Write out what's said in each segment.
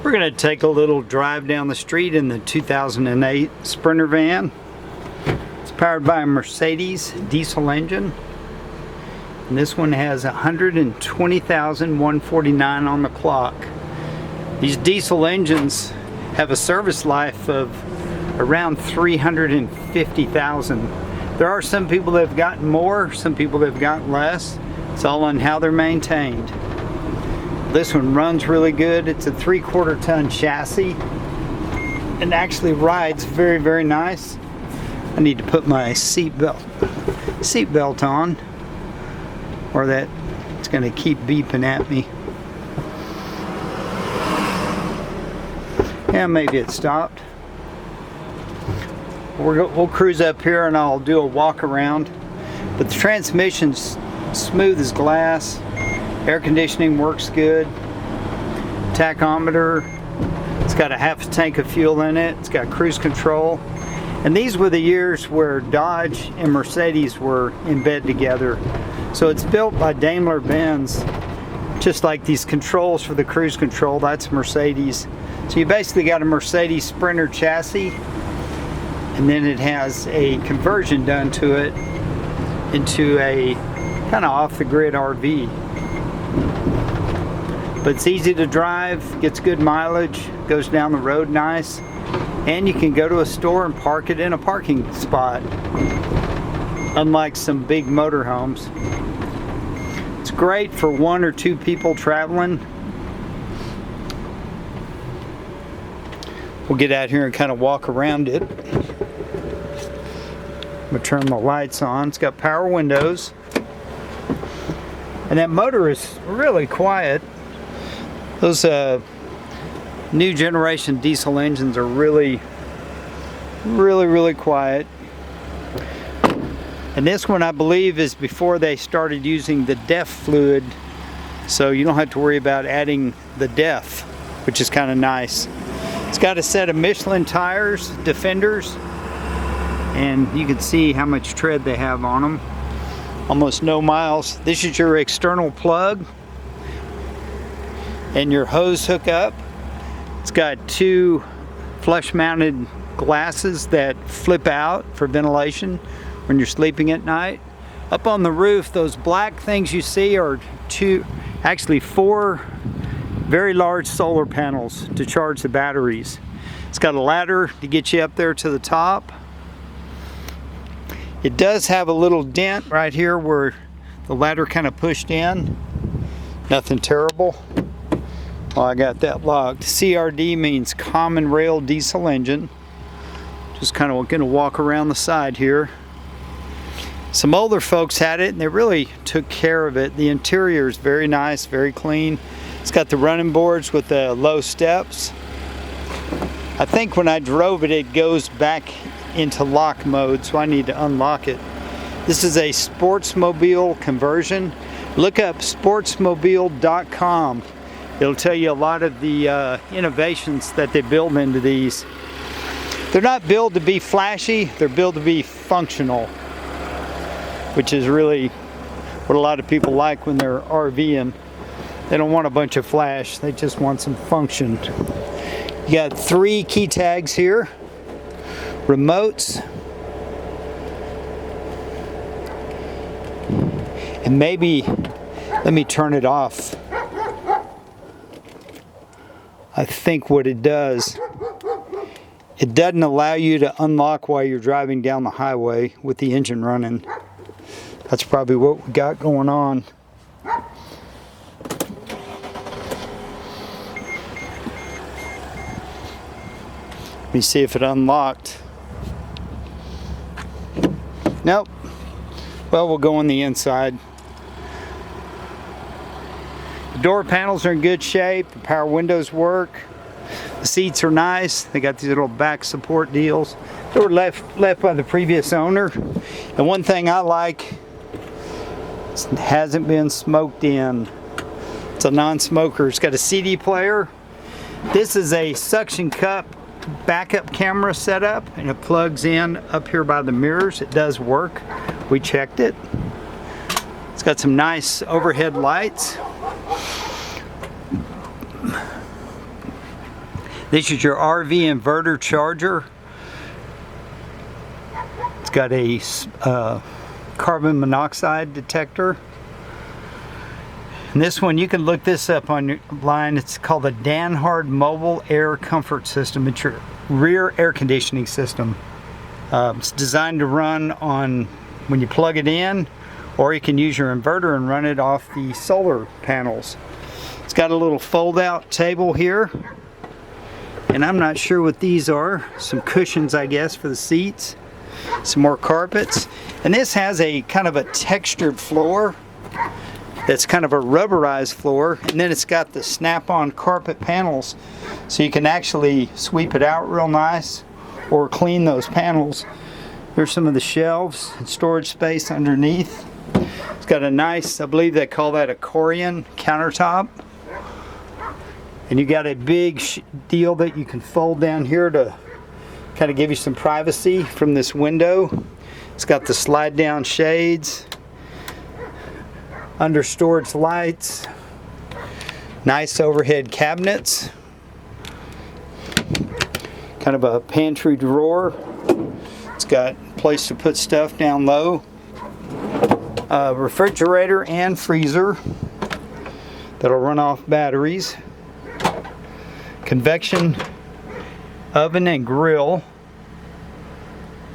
We're going to take a little drive down the street in the 2008 Sprinter van. It's powered by a Mercedes diesel engine. And this one has 120,149 on the clock. These diesel engines have a service life of around 350,000. There are some people that have gotten more, some people that have gotten less. It's all on how they're maintained. This one runs really good. It's a 3/4 ton chassis and actually rides very, very nice. I need to put my seat belt on, or that it's going to keep beeping at me. Yeah, maybe it stopped. We'll cruise up here and I'll do a walk around. But the transmission's smooth as glass. Air conditioning works good. Tachometer. It's got a half a tank of fuel in it. It's got cruise control. And these were the years where Dodge and Mercedes were in bed together. So it's built by Daimler-Benz. Just like these controls for the cruise control, that's Mercedes. So you basically got a Mercedes Sprinter chassis, and then it has a conversion done to it into a kind of off-the-grid RV. But it's easy to drive, gets good mileage, goes down the road nice, and you can go to a store and park it in a parking spot, unlike some big motorhomes. It's great for 1 or 2 people traveling. We'll get out here and kind of walk around it. I'm gonna turn the lights on. It's got power windows. And that motor is really quiet. Those new generation diesel engines are really quiet. And this one, I believe, is before they started using the DEF fluid, so you don't have to worry about adding the DEF, which is kind of nice. It's got a set of Michelin tires, Defenders, and you can see how much tread they have on them. Almost no miles. This is your external plug and your hose hookup. It's got 2 flush mounted glasses that flip out for ventilation when you're sleeping at night. Up on the roof, those black things you see are 4 very large solar panels to charge the batteries. It's got a ladder to get you up there to the top. It does have a little dent right here where the ladder kind of pushed in. Nothing terrible. Well, I got that locked. CRD means common rail diesel engine. Just kind of going to walk around the side here. Some older folks had it and they really took care of it. The interior is very nice, very clean. It's got the running boards with the low steps. I think when I drove it, it goes back into lock mode, so I need to unlock it. This is a Sportmobile conversion. Look up sportsmobile.com. It'll tell you a lot of the innovations that they build into these. They're not built to be flashy, they're built to be functional, which is really what a lot of people like when they're RVing. They don't want a bunch of flash, they just want some function. You got 3 key tags here, remotes, and maybe, let me turn it off. I think what it does, it doesn't allow you to unlock while you're driving down the highway with the engine running. That's probably what we got going on. Let me see if it unlocked. Nope. Well, we'll go on the inside. The door panels are in good shape. The power windows work. The seats are nice. They got these little back support deals. They were left by the previous owner. And one thing I like, it hasn't been smoked in. It's a non-smoker. It's got a CD player. This is a suction cup backup camera setup, and it plugs in up here by the mirrors. It does work. We checked it. It's got some nice overhead lights. This is your RV inverter charger. It's got a carbon monoxide detector. And this one, you can look this up online. It's called a Danhard Mobile Air Comfort System. It's your rear air conditioning system. It's designed to run on when you plug it in, or you can use your inverter and run it off the solar panels. It's got a little fold-out table here, and I'm not sure what these are. Some cushions, I guess, for the seats. Some more carpets. And this has a kind of a textured floor. That's kind of a rubberized floor, and then it's got the snap-on carpet panels, so you can actually sweep it out real nice or clean those panels. There's some of the shelves and storage space underneath. It's got a nice, I believe they call that a Corian countertop, and you got a big deal that you can fold down here to kind of give you some privacy from this window. It's got the slide down shades, under storage lights, nice overhead cabinets, kind of a pantry drawer. It's got a place to put stuff down low, a refrigerator and freezer that'll run off batteries, convection oven and grill,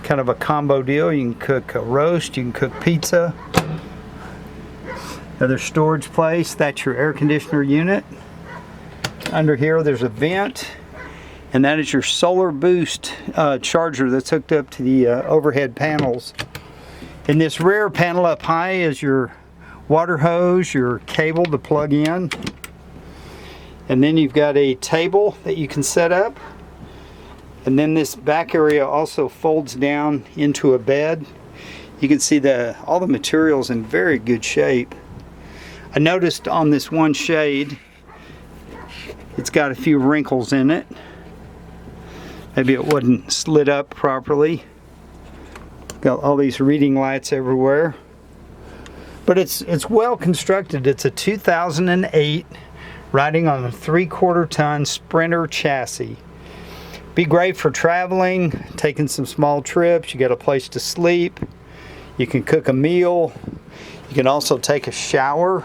kind of a combo deal. You can cook a roast, you can cook pizza. Another storage place, that's your air conditioner unit. Under here there's a vent, and that is your solar boost charger that's hooked up to the overhead panels. In this rear panel up high is your water hose, your cable to plug in, and then you've got a table that you can set up, and then this back area also folds down into a bed. You can see all the materials in very good shape. I noticed on this one shade, it's got a few wrinkles in it. Maybe it wasn't slid up properly. Got all these reading lights everywhere. But it's well constructed. It's a 2008 riding on a 3/4 ton Sprinter chassis. Be great for traveling, taking some small trips. You got a place to sleep. You can cook a meal. You can also take a shower.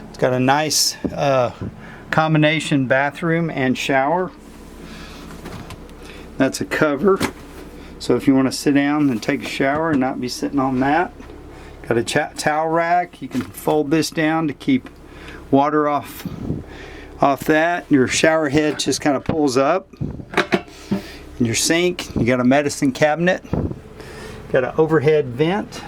It's got a nice combination bathroom and shower. That's a cover. So if you want to sit down and take a shower and not be sitting on that. Got a towel rack. You can fold this down to keep water off that. Your shower head just kind of pulls up. And your sink, you got a medicine cabinet. Got an overhead vent.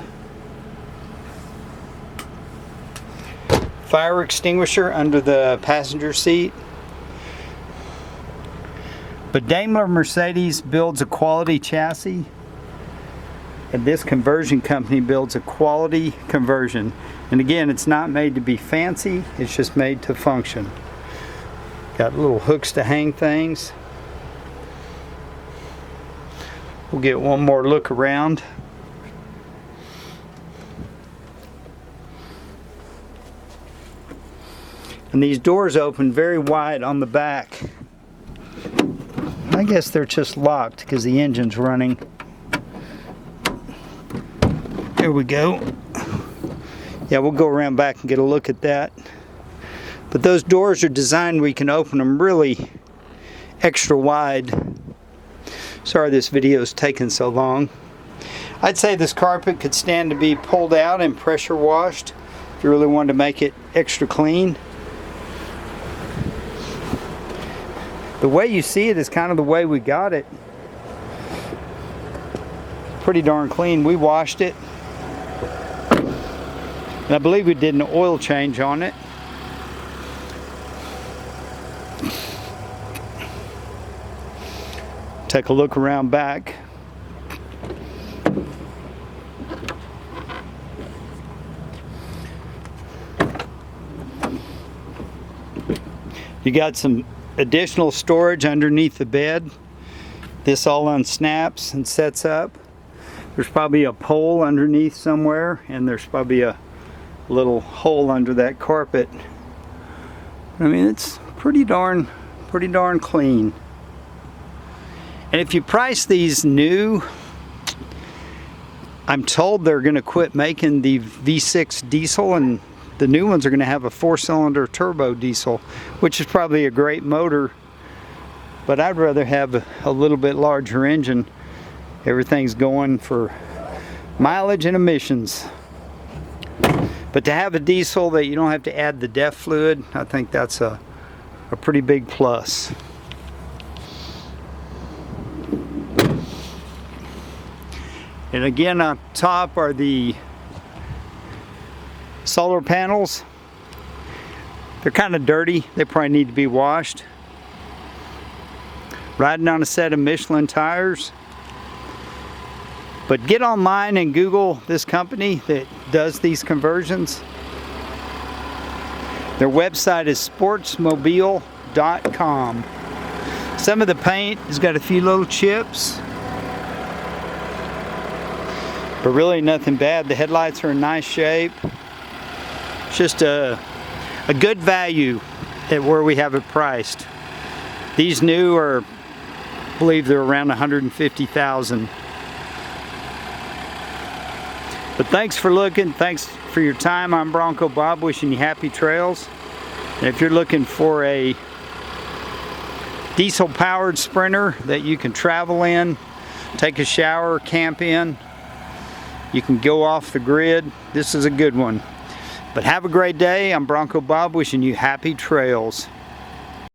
Fire extinguisher under the passenger seat. But Daimler Mercedes builds a quality chassis, and this conversion company builds a quality conversion. And again, it's not made to be fancy, it's just made to function. Got little hooks to hang things. We'll get one more look around. And these doors open very wide on the back. I guess they're just locked because the engine's running. There we go. Yeah, we'll go around back and get a look at that. But those doors are designed where you can open them really extra wide. Sorry this video is taking so long. I'd say this carpet could stand to be pulled out and pressure washed if you really wanted to make it extra clean. The way you see it is kind of the way we got it. Pretty darn clean. We washed it. And I believe we did an oil change on it. Take a look around back. You got some additional storage underneath the bed. This all unsnaps and sets up. There's probably a pole underneath somewhere, and there's probably a little hole under that carpet. I mean, it's pretty darn pretty darn clean. And if you price these new, I'm told they're going to quit making the V6 diesel, and the new ones are going to have a 4-cylinder turbo diesel, which is probably a great motor, but I'd rather have a little bit larger engine. Everything's going for mileage and emissions. But to have a diesel that you don't have to add the DEF fluid, I think that's a pretty big plus. And again, on top are the solar panels. They're kind of dirty. They probably need to be washed. Riding on a set of Michelin tires. But get online and Google this company that does these conversions. Their website is sportsmobile.com. Some of the paint has got a few little chips, but really nothing bad. The headlights are in nice shape. It's just a good value at where we have it priced. These new are, I believe they're around $150,000. But thanks for looking. Thanks for your time. I'm Bronco Bob, wishing you happy trails. And if you're looking for a diesel powered Sprinter that you can travel in, take a shower, camp in, you can go off the grid, this is a good one. But have a great day. I'm Bronco Bob, wishing you happy trails.